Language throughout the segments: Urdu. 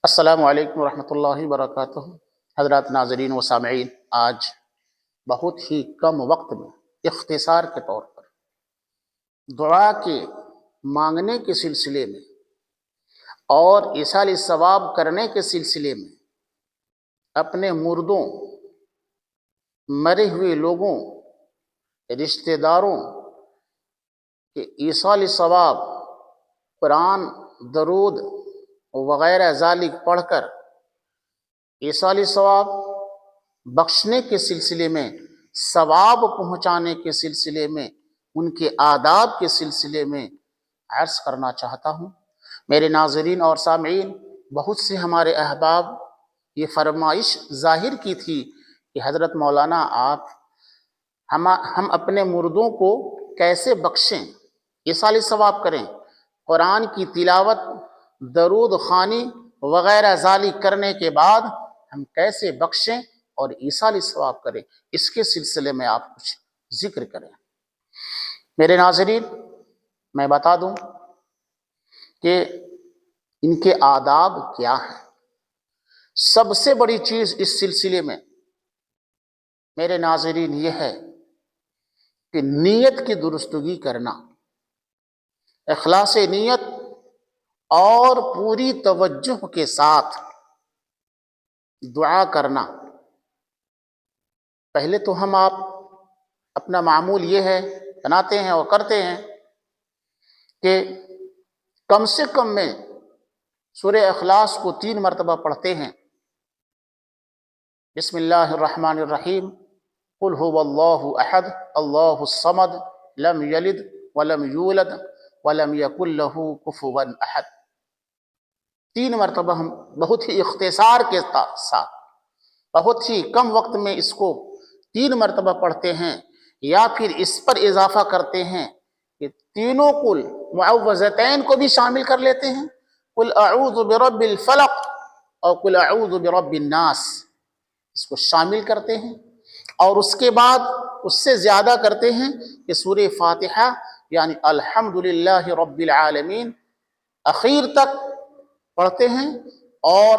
السلام علیکم ورحمۃ اللہ وبرکاتہ۔ حضرات ناظرین و سامعین، آج بہت ہی کم وقت میں اختصار کے طور پر دعا کے مانگنے کے سلسلے میں اور ایصال ثواب کرنے کے سلسلے میں اپنے مردوں، مرے ہوئے لوگوں، رشتہ داروں کے ایصال ثواب، قرآن، درود وغیرہ ذالک پڑھ کر ایصال ثواب بخشنے کے سلسلے میں، ثواب پہنچانے کے سلسلے میں، ان کے آداب کے سلسلے میں عرض کرنا چاہتا ہوں۔ میرے ناظرین اور سامعین، بہت سے ہمارے احباب یہ فرمائش ظاہر کی تھی کہ حضرت مولانا آپ ہم اپنے مردوں کو کیسے بخشیں، ایصال ثواب کریں، قرآن کی تلاوت، درود خوانی وغیرہ ذالک کرنے کے بعد ہم کیسے بخشیں اور ایصال ثواب کریں، اس کے سلسلے میں آپ کچھ ذکر کریں۔ میرے ناظرین، میں بتا دوں کہ ان کے آداب کیا ہیں۔ سب سے بڑی چیز اس سلسلے میں میرے ناظرین یہ ہے کہ نیت کی درستگی کرنا، اخلاص نیت اور پوری توجہ کے ساتھ دعا کرنا۔ پہلے تو آپ اپنا معمول یہ ہے بناتے ہیں اور کرتے ہیں کہ کم سے کم میں سورہ اخلاص کو 3 مرتبہ پڑھتے ہیں۔ بسم اللہ الرحمن الرحیم، قل هو اللہ احد اللہ الصمد لم یلد ولم یولد ولم یکن لہ کفوا احد۔ 3 مرتبہ ہم بہت ہی اختصار کے ساتھ بہت ہی کم وقت میں اس کو 3 مرتبہ پڑھتے ہیں، یا پھر اس پر اضافہ کرتے ہیں کہ تینوں قل معوذتین کو بھی شامل کر لیتے ہیں، قل اعوذ برب الفلق اور قل اعوذ برب الناس، اس کو شامل کرتے ہیں، اور اس کے بعد اس سے زیادہ کرتے ہیں کہ سورہ فاتحہ یعنی الحمدللہ رب العالمین اخیر تک پڑھتے ہیں، اور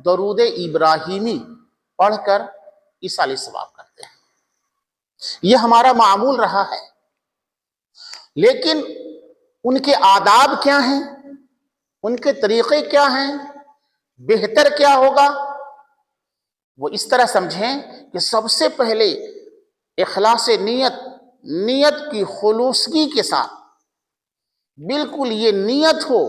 درود ابراہیمی پڑھ کر ایصال ثواب کرتے ہیں۔ یہ ہمارا معمول رہا ہے، لیکن ان کے آداب کیا ہیں، ان کے طریقے کیا ہیں، بہتر کیا ہوگا؟ وہ اس طرح سمجھیں کہ سب سے پہلے اخلاص نیت کی خلوصگی کے ساتھ بالکل یہ نیت ہو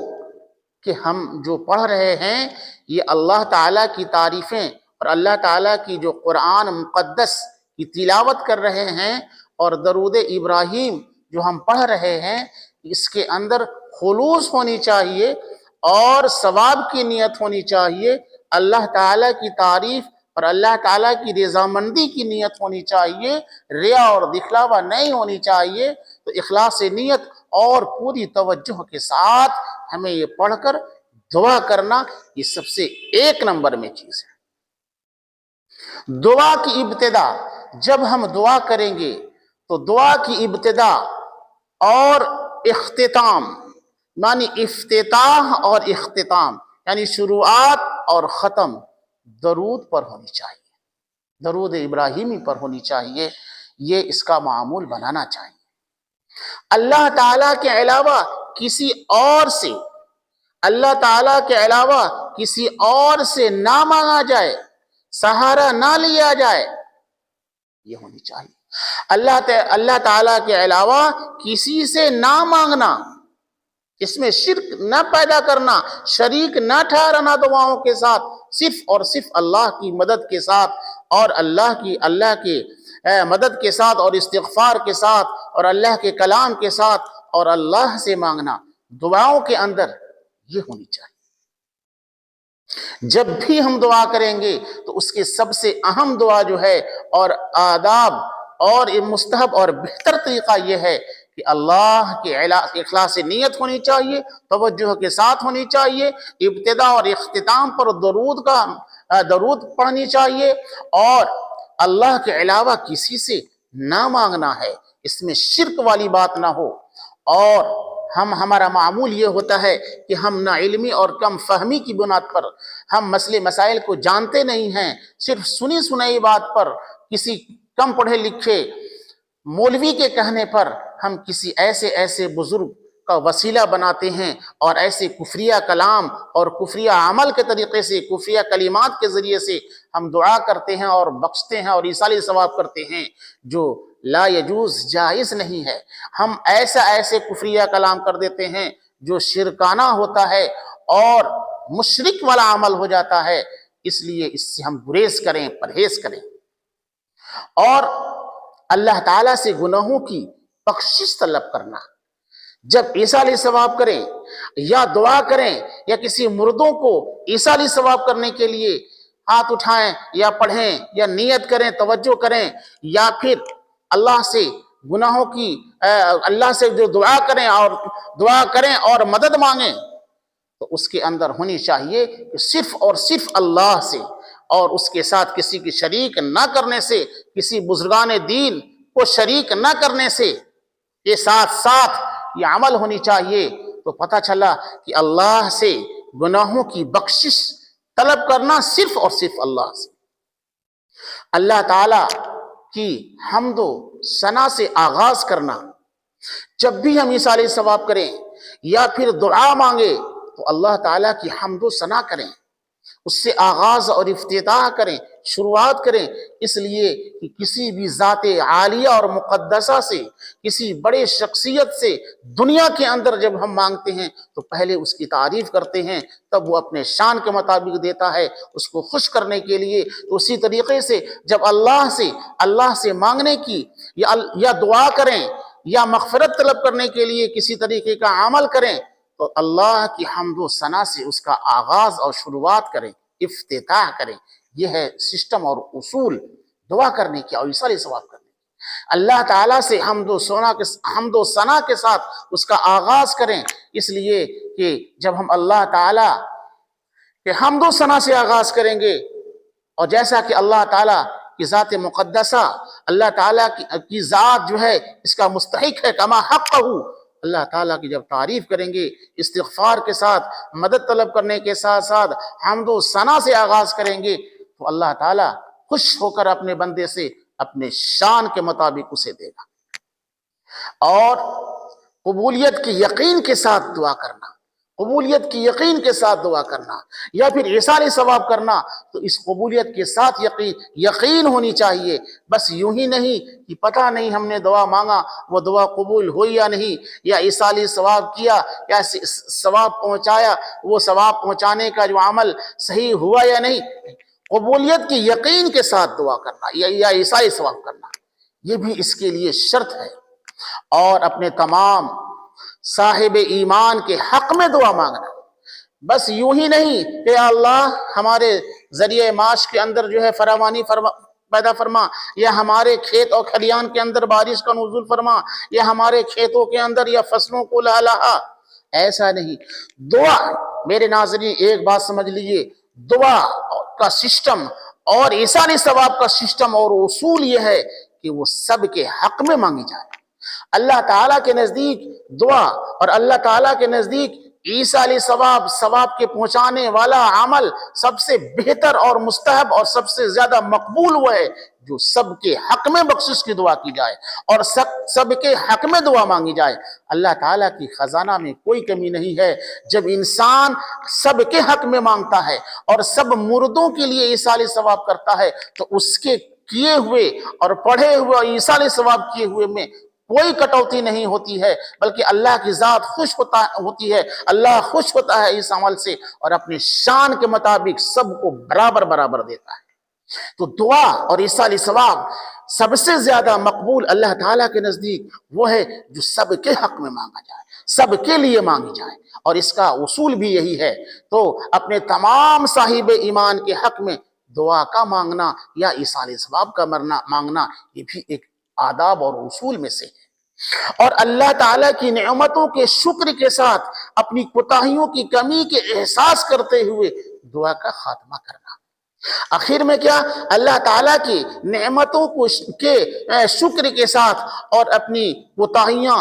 کہ ہم جو پڑھ رہے ہیں یہ اللہ تعالیٰ کی تعریفیں اور اللہ تعالیٰ کی جو قرآن مقدس کی تلاوت کر رہے ہیں، اور درود ابراہیم جو ہم پڑھ رہے ہیں، اس کے اندر خلوص ہونی چاہیے اور ثواب کی نیت ہونی چاہیے، اللہ تعالیٰ کی تعریف اور اللہ تعالیٰ کی رضامندی کی نیت ہونی چاہیے، ریا اور دکھلاوا نہیں ہونی چاہیے۔ تو اخلاص نیت اور پوری توجہ کے ساتھ ہمیں یہ پڑھ کر دعا کرنا، یہ سب سے 1 نمبر میں چیز ہے۔ دعا کی ابتدا، جب ہم دعا کریں گے تو دعا کی ابتدا اور اختتام، یعنی افتتاح اور اختتام، یعنی شروعات اور ختم درود پر ہونی چاہیے، درود ابراہیمی پر ہونی چاہیے۔ یہ اس کا معمول بنانا چاہیے۔ اللہ تعالیٰ کے علاوہ کسی اور سے، اللہ تعالیٰ کے علاوہ کسی اور سے نہ مانگا جائے، سہارا نہ لیا جائے، یہ ہونی چاہیے۔ اللہ تعالیٰ کے علاوہ کسی سے نہ مانگنا، اس میں شرک نہ پیدا کرنا، شریک نہ ٹھہرانا دعاؤں کے ساتھ، صرف اور صرف اللہ کی مدد کے ساتھ اور اللہ کی مدد کے ساتھ اور استغفار کے ساتھ اور اللہ کے کلام کے ساتھ اور اللہ سے مانگنا دعاؤں کے اندر، یہ ہونی چاہیے۔ جب بھی ہم دعا کریں گے تو اس کے سب سے اہم دعا جو ہے اور آداب اور مستحب اور بہتر طریقہ یہ ہے کہ اللہ کے اخلاص نیت ہونی چاہیے، توجہ کے ساتھ ہونی چاہیے، ابتدا اور اختتام پر درود پڑھنی چاہیے، اور اللہ کے علاوہ کسی سے نہ مانگنا ہے، اس میں شرک والی بات نہ ہو، اور ہمارا معمول یہ ہوتا ہے کہ ہم نا علمی اور کم فہمی کی بنیاد پر ہم مسئلے مسائل کو جانتے نہیں ہیں، صرف سنی سنائی بات پر کسی کم پڑھے لکھے مولوی کے کہنے پر ہم کسی ایسے بزرگ کا وسیلہ بناتے ہیں اور ایسے کفریہ کلام اور کفریہ عمل کے طریقے سے، کفریہ کلمات کے ذریعے سے ہم دعا کرتے ہیں اور بخشتے ہیں اور ایصال ثواب کرتے ہیں، جو لا یجوز، جائز نہیں ہے۔ ہم ایسے کفریہ کلام کر دیتے ہیں جو شرکانہ ہوتا ہے اور مشرک والا عمل ہو جاتا ہے، اس لیے اس سے ہم گریز کریں، پرہیز کریں۔ اور اللہ تعالیٰ سے گناہوں کی بخشش طلب کرنا، جب ایصال ثواب کریں یا دعا کریں یا کسی مردوں کو ایصال ثواب کرنے کے لیے ہاتھ اٹھائیں یا پڑھیں یا نیت کریں، توجہ کریں، یا پھر اللہ سے گناہوں کی اللہ سے جو دعا کریں اور مدد مانگیں، تو اس کے اندر ہونی چاہیے کہ صرف اور صرف اللہ سے، اور اس کے ساتھ کسی کی شریک نہ کرنے سے، کسی بزرگان دین کو شریک نہ کرنے سے، یہ ساتھ یہ عمل ہونی چاہیے۔ تو پتہ چلا کہ اللہ سے گناہوں کی بخشش طلب کرنا صرف اور صرف اللہ سے، اللہ تعالی کی حمد و ثنا سے آغاز کرنا۔ جب بھی ہم ایصال ثواب کریں یا پھر دعا مانگے تو اللہ تعالیٰ کی حمد و ثنا کریں، اس سے آغاز اور افتتاح کریں، شروعات کریں، اس لیے کہ کسی بھی ذات عالیہ اور مقدسہ سے، کسی بڑے شخصیت سے دنیا کے اندر جب ہم مانگتے ہیں تو پہلے اس کی تعریف کرتے ہیں، تب وہ اپنے شان کے مطابق دیتا ہے اس کو خوش کرنے کے لیے۔ تو اسی طریقے سے جب اللہ سے مانگنے کی یا دعا کریں یا مغفرت طلب کرنے کے لیے کسی طریقے کا عمل کریں تو اللہ کی حمد و ثنا سے اس کا آغاز اور شروعات کریں، افتتاح کریں۔ یہ ہے سسٹم اور اصول دعا کرنے کی اور ایصال ثواب کرنے کی۔ اللہ تعالیٰ سے حمد و ثنا کے ساتھ اس کا آغاز کریں، اس لیے کہ جب ہم اللہ تعالیٰ کے حمد و ثنا سے آغاز کریں گے، اور جیسا کہ اللہ تعالیٰ کی ذات مقدسہ، اللہ تعالیٰ کی ذات جو ہے اس کا مستحق ہے، کما حقہ، اللہ تعالیٰ کی جب تعریف کریں گے، استغفار کے ساتھ، مدد طلب کرنے کے ساتھ ساتھ حمد و ثنا سے آغاز کریں گے، تو اللہ تعالیٰ خوش ہو کر اپنے بندے سے اپنے شان کے مطابق اسے دے گا۔ اور قبولیت کی یقین کے ساتھ دعا کرنا، قبولیت کی یقین کے ساتھ دعا کرنا یا پھر ایصال ثواب کرنا، تو اس قبولیت کے ساتھ یقین ہونی چاہیے، بس یوں ہی نہیں کہ پتہ نہیں ہم نے دعا مانگا وہ دعا قبول ہوئی یا نہیں، یا ایصال ثواب کیا یا ثواب پہنچایا، وہ ثواب پہنچانے کا جو عمل صحیح ہوا یا نہیں۔ قبولیت کی یقین کے ساتھ دعا کرنا یا ایصال ثواب کرنا، یہ بھی اس کے لیے شرط ہے۔ اور اپنے تمام صاحب ایمان کے حق میں دعا مانگنا، بس یوں ہی نہیں کہ اللہ ہمارے ذریعے معاش کے اندر جو ہے فراوانی پیدا فرما، یا ہمارے کھیت اور کھلیان کے اندر بارش کا نزول فرما، یا ہمارے کھیتوں کے اندر یا فصلوں کو لہا۔ ایسا نہیں۔ دعا، میرے ناظرین ایک بات سمجھ لیجئے، دعا کا سسٹم اور ایصال ثواب کا سسٹم اور اصول یہ ہے کہ وہ سب کے حق میں مانگی جائے۔ اللہ تعالیٰ کے نزدیک دعا اور اللہ تعالیٰ کے نزدیک ایصال ثواب کے پہنچانے والا عمل سب سے بہتر اور مستحب اور سب سے زیادہ مقبول وہ ہے جو سب کے حق میں بخشش کی دعا کی جائے اور سب کے حق میں دعا مانگی جائے۔ اللہ تعالیٰ کی خزانہ میں کوئی کمی نہیں ہے۔ جب انسان سب کے حق میں مانگتا ہے اور سب مردوں کے لیے ایصال ثواب کرتا ہے تو اس کے کیے ہوئے اور پڑھے ہوئے اور ایصال ثواب کیے ہوئے میں کوئی کٹوتی نہیں ہوتی ہے، بلکہ اللہ کی ذات خوش ہوتی ہے، اللہ خوش ہوتا ہے اس عمل سے اور اپنے شان کے مطابق سب کو برابر دیتا ہے۔ تو دعا اور ایصال ثواب سب سے زیادہ مقبول اللہ تعالیٰ کے نزدیک وہ ہے جو سب کے حق میں مانگا جائے، سب کے لیے مانگی جائے، اور اس کا اصول بھی یہی ہے۔ تو اپنے تمام صاحب ایمان کے حق میں دعا کا مانگنا یا ایصال ثواب کا مانگنا، یہ بھی ایک آداب اور اصول میں سے ہے۔ اور اللہ تعالیٰ کی نعمتوں کے شکر کے ساتھ اپنی کوتاہیوں کی کمی کے احساس کرتے ہوئے دعا کا خاتمہ کرنا۔ آخر میں کیا؟ اللہ تعالیٰ کی نعمتوں کے شکر کے ساتھ اور اپنی کوتاہیاں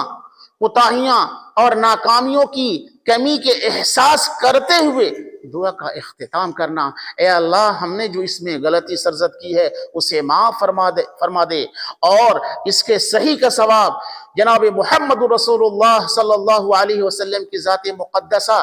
کوتاہیاں اور ناکامیوں کی کمی کے احساس کرتے ہوئے دعا کا اختتام کرنا، اے اللہ ہم نے جو اس میں غلطی سرزد کی ہے اسے معاف فرما دے اور اس کے صحیح کا ثواب جناب محمد رسول اللہ صلی اللہ علیہ وسلم کی ذات مقدسہ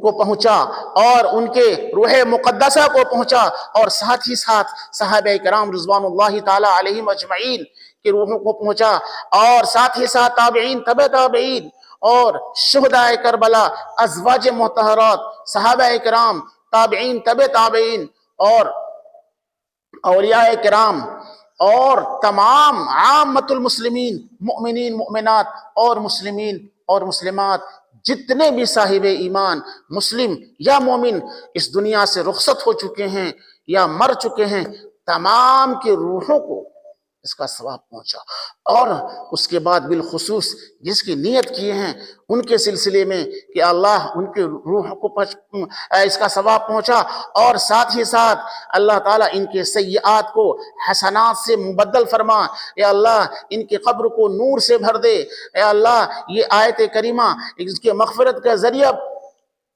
کو پہنچا اور ان کے روح مقدسہ کو پہنچا اور ساتھ ہی ساتھ صحابہ کرام رضوان اللہ تعالی علیہم اجمعین کی روحوں کو پہنچا اور ساتھ ہی ساتھ تابعین، تبع تابعین اور شہداء کربلا، ازواج مطہرات، صحابہ کرام، تابعین، تبع تابعین اور اولیاء کرام اور تمام عامت المسلمین، مؤمنین، مؤمنات اور مسلمین اور مسلمات، جتنے بھی صاحب ایمان مسلم یا مومن اس دنیا سے رخصت ہو چکے ہیں یا مر چکے ہیں، تمام کی روحوں کو اس کا ثواب پہنچا۔ اور اس کے بعد بالخصوص جس کی نیت کیے ہیں ان کے سلسلے میں کہ اللہ ان کے روح کو اس کا ثواب پہنچا اور ساتھ ہی ساتھ اللہ تعالیٰ ان کے سیئات کو حسنات سے مبدل فرما، اے اللہ ان کے قبر کو نور سے بھر دے، اے اللہ یہ آیت کریمہ اس کے مغفرت کا ذریعہ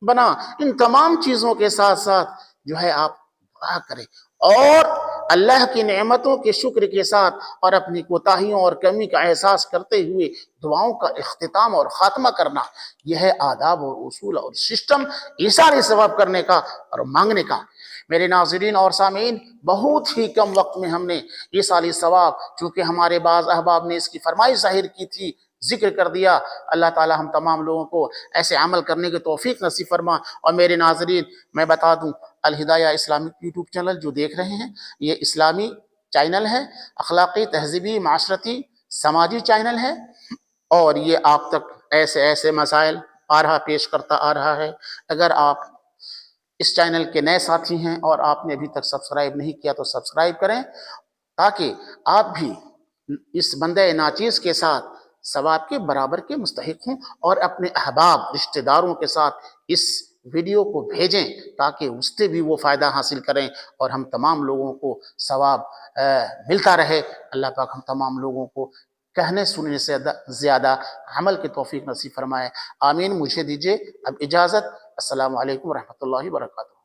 بنا۔ ان تمام چیزوں کے ساتھ ساتھ جو ہے آپ دعا کریں اور اللہ کی نعمتوں کے شکر کے ساتھ اور اپنی کوتاہیوں اور کمی کا احساس کرتے ہوئے دعاؤں کا اختتام اور خاتمہ کرنا، یہ ہے آداب اور اصول اور سسٹم ایثار ثواب کرنے کا اور مانگنے کا۔ میرے ناظرین اور سامعین، بہت ہی کم وقت میں ہم نے ایثار ثواب، چونکہ ہمارے بعض احباب نے اس کی فرمائش ظاہر کی تھی، ذکر کر دیا۔ اللہ تعالی ہم تمام لوگوں کو ایسے عمل کرنے کی توفیق نصیب فرما۔ اور میرے ناظرین میں بتا دوں، الہدایہ اسلامک یوٹیوب چینل جو دیکھ رہے ہیں یہ اسلامی چینل ہے، اخلاقی، تہذیبی، معاشرتی، سماجی چینل ہے اور یہ آپ تک ایسے مسائل پیش کرتا آ رہا ہے۔ اگر آپ اس چینل کے نئے ساتھی ہیں اور آپ نے ابھی تک سبسکرائب نہیں کیا تو سبسکرائب کریں تاکہ آپ بھی اس بندہ ناچیز کے ساتھ ثواب کے برابر کے مستحق ہوں اور اپنے احباب، رشتہ داروں کے ساتھ اس ویڈیو کو بھیجیں تاکہ اس سے بھی وہ فائدہ حاصل کریں اور ہم تمام لوگوں کو ثواب ملتا رہے۔ اللہ پاک ہم تمام لوگوں کو کہنے سننے سے زیادہ عمل کی توفیق نصیب فرمائے۔ آمین۔ مجھے دیجیے اب اجازت۔ السلام علیکم ورحمۃ اللہ وبرکاتہ۔